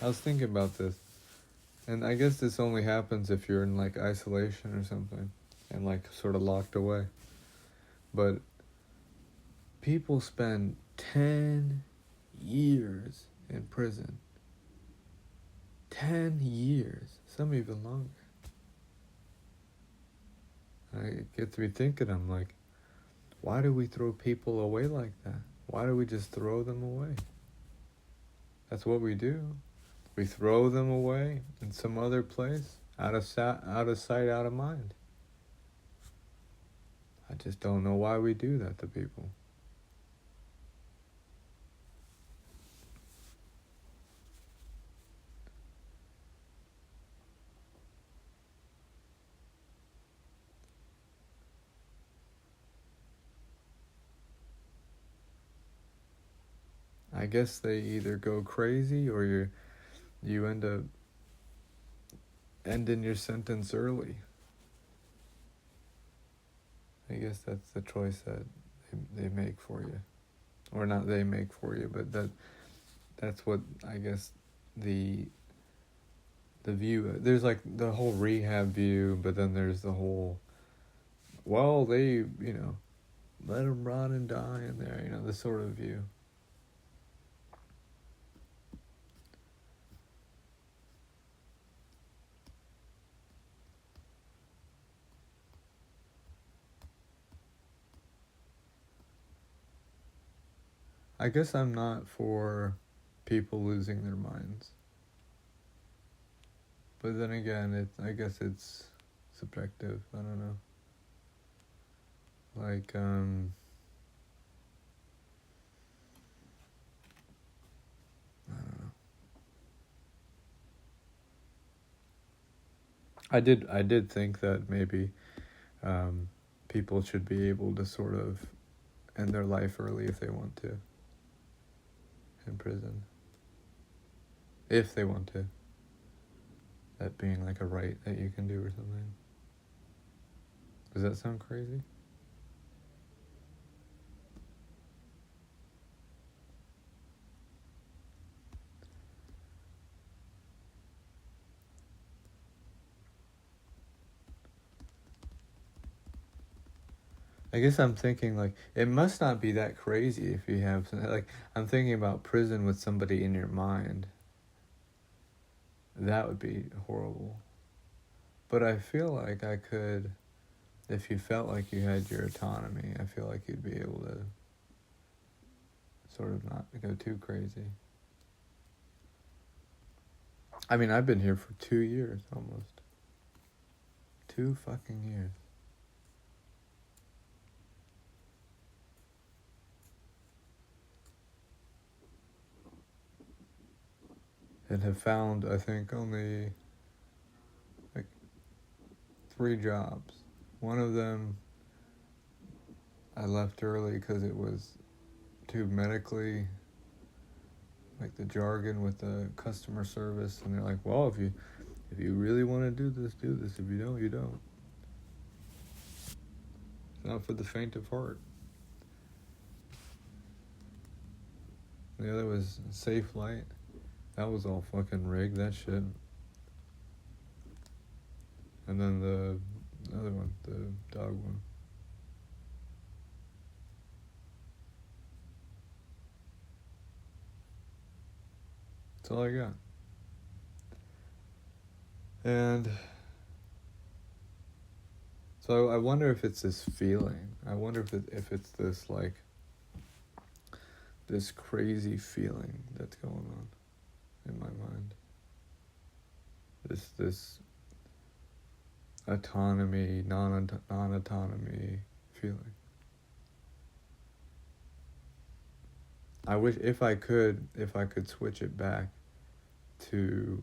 I was thinking about this, and I guess this only happens if you're in like isolation or something, and like sort of locked away. But people spend 10 years in prison. 10 years, some even longer. It gets me thinking, I'm like, why do we throw people away like that? Why do we just throw them away? That's what we do. We throw them away in some other place, out of sight, out of mind. I just don't know why we do that to people. I guess they either go crazy or you end up ending your sentence early. I guess that's the choice that they make for you. Or not they make for you, but that's what I guess the view. There's like the whole rehab view, but then there's the whole, well, they, let them rot and die in there, this sort of view. I guess I'm not for people losing their minds. But then again, I guess it's subjective. I don't know. Like, I don't know. I did think that maybe people should be able to sort of end their life early if they want to. In prison. If they want to. That being like a right that you can do or something. Does that sound crazy? I guess I'm thinking like it must not be that crazy if you have like I'm thinking about prison with somebody in your mind. That would be horrible. But I feel like I could, if you felt like you had your autonomy, I feel like you'd be able to sort of not go too crazy. I mean, I've been here for 2 years almost. 2 fucking years. And have found, I think, only like 3 jobs. One of them I left early because it was too medically, like the jargon with the customer service, and they're like, well, if you really want to do this, do this. If you don't, you don't. It's not for the faint of heart. The other was Safe Light. That was all fucking rigged, that shit. And then the other one, the dog one. That's all I got. And so I wonder if it's this feeling. I wonder if it's this like this crazy feeling that's going on in my mind. This autonomy, non-autonomy feeling. I wish if I could switch it back to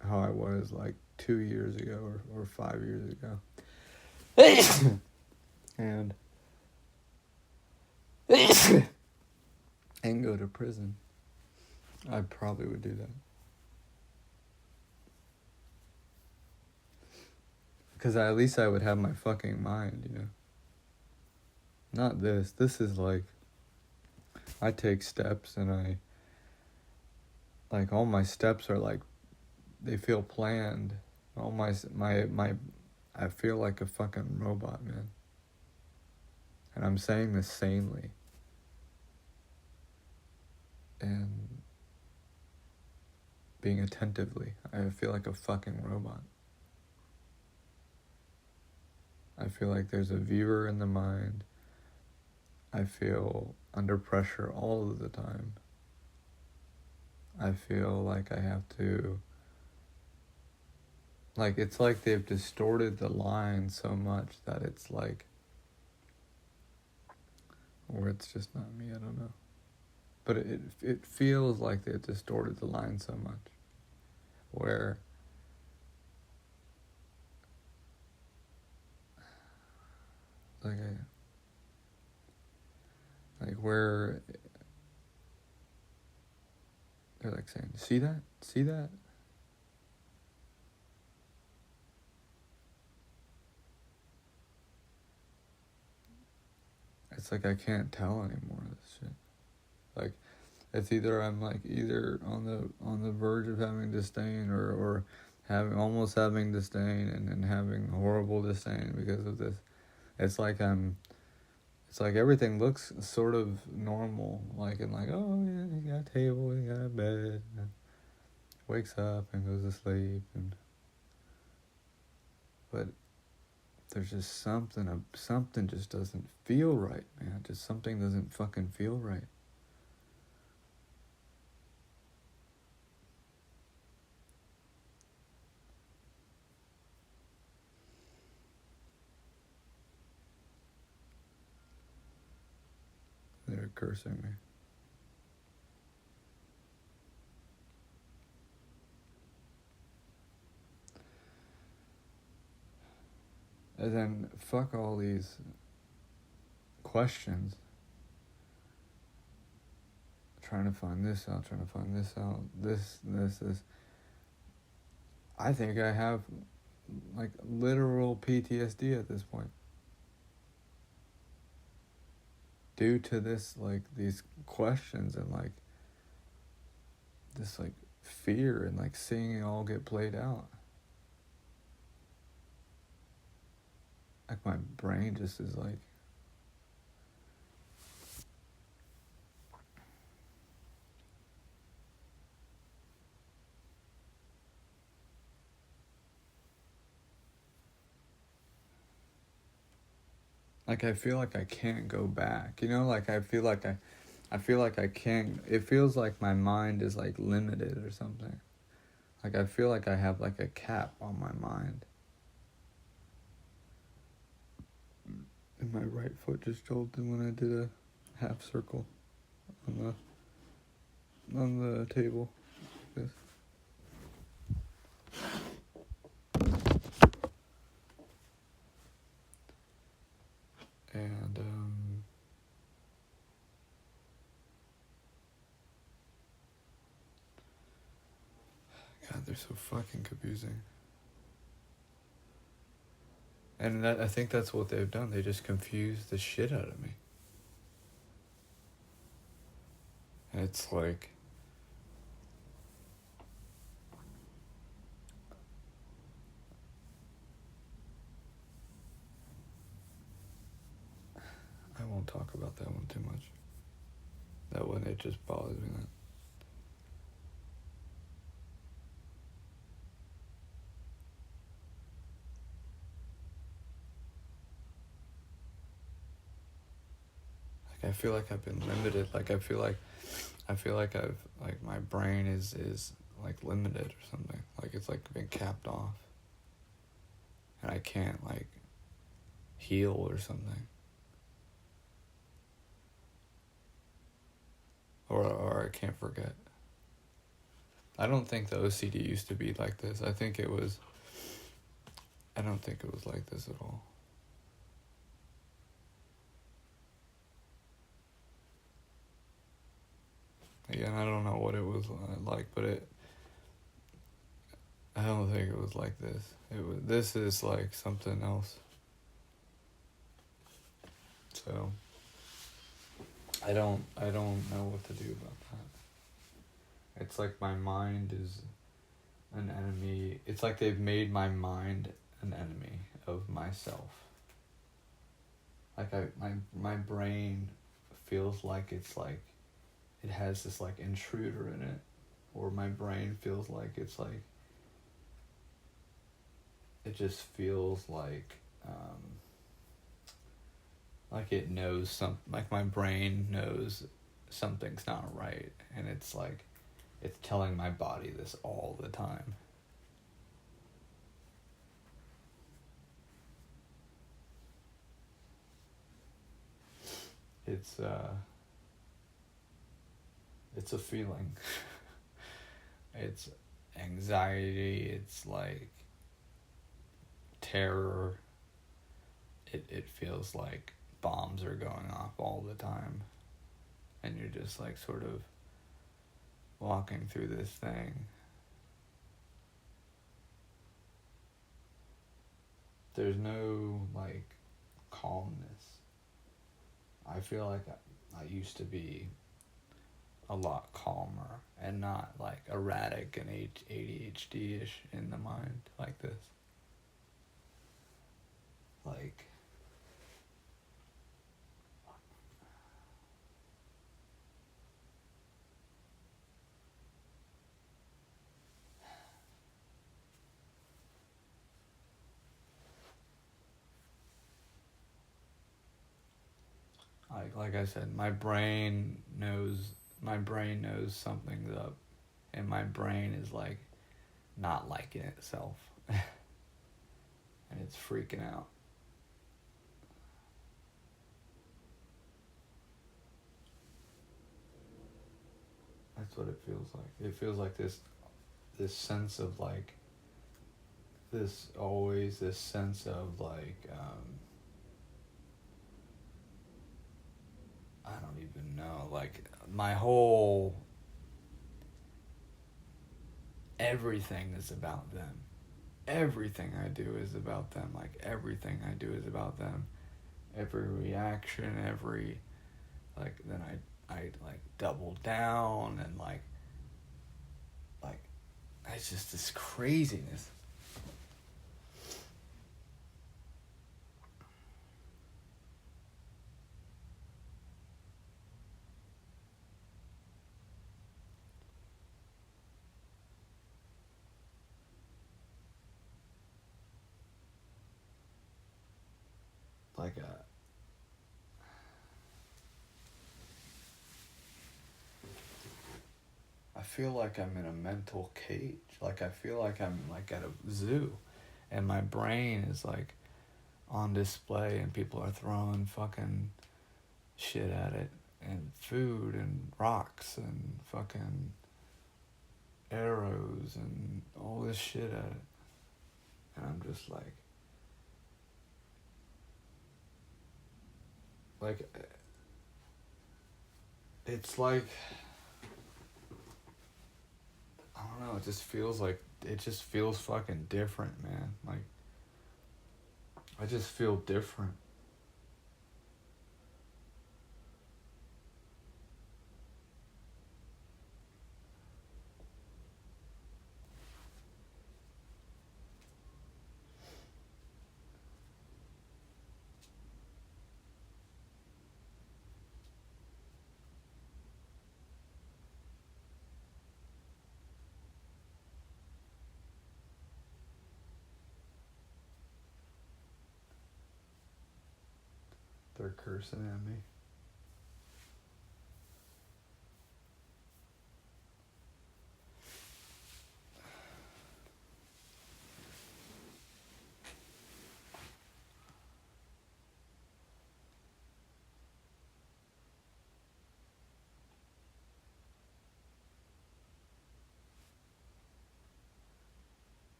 how I was like 2 years ago or 5 years ago. and and go to prison. I probably would do that. Because at least I would have my fucking mind, Not this. This is like, I take steps and like all my steps are like, they feel planned. All my I feel like a fucking robot, man. And I'm saying this sanely. And being attentively. I feel like a fucking robot. I feel like there's a viewer in the mind. I feel under pressure all of the time. I feel like I have to, like, it's like they've distorted the line so much that it's like, or it's just not me, I don't know. But it feels like they've distorted the line so much, where where they're like saying, see that? See that? It's like I can't tell anymore of this shit. Like, it's either I'm like either on the verge of having disdain or almost having disdain and having horrible disdain because of this. It's like everything looks sort of normal, like, and like, oh yeah, you got a table, you got a bed, and wakes up and goes to sleep, but there's just something just doesn't feel right, man. Just something doesn't fucking feel right. They're cursing me. And then fuck all these questions. Trying to find this out, this. I think I have like literal PTSD at this point. Due to this, like, these questions and like this like fear and like seeing it all get played out. Like my brain just is like, I feel like I can't go back, you know, like I feel like I can't, it feels like my mind is like limited or something. Like I feel like I have like a cap on my mind. And my right foot just jolted when I did a half circle on the table. This. And God, they're so fucking confusing. And I think that's what they've done. They just confused the shit out of me. It's like, I won't talk about that one too much. That one, it just bothers me that. Like I feel like I've been limited. Like I feel like I've, like, my brain is like limited or something. Like it's like been capped off. And I can't like heal or something. Or I can't forget. I don't think the OCD used to be like this. I don't think it was like this at all. Again, I don't know what it was like, but I don't think it was like this. This is like something else. So I don't know what to do about that. It's like my mind is an enemy. It's like they've made my mind an enemy of myself. Like my brain feels like it's like it has this like intruder in it, or my brain feels like it's it just feels like it knows like my brain knows something's not right, and it's like it's telling my body this all the time. It's a feeling. It's anxiety, it's like terror. It feels like bombs are going off all the time, and you're just like sort of walking through this thing. There's no like calmness. I feel like I used to be a lot calmer and not like erratic and ADHD-ish in the mind like this. Like, like I said, my brain knows something's up, and my brain is like not liking itself, and it's freaking out. That's what it feels like. It feels like this sense of like this sense of like I don't even know, like my whole everything is about them. Everything I do is about them. Like everything I do is about them. Every reaction, every like then I like double down and like it's just this craziness. Like I feel like I'm in a mental cage. Like I feel like I'm like at a zoo, and my brain is like on display, and people are throwing fucking shit at it, and food and rocks and fucking arrows and all this shit at it, and I'm just like it's like I don't know, it just feels fucking different, man. Like I just feel different. They're cursing at me.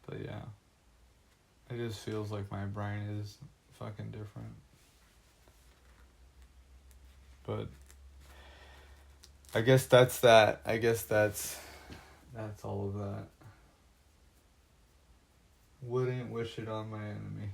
But yeah, it just feels like my brain is fucking different. But I guess that's that. I guess that's all of that. Wouldn't wish it on my enemy.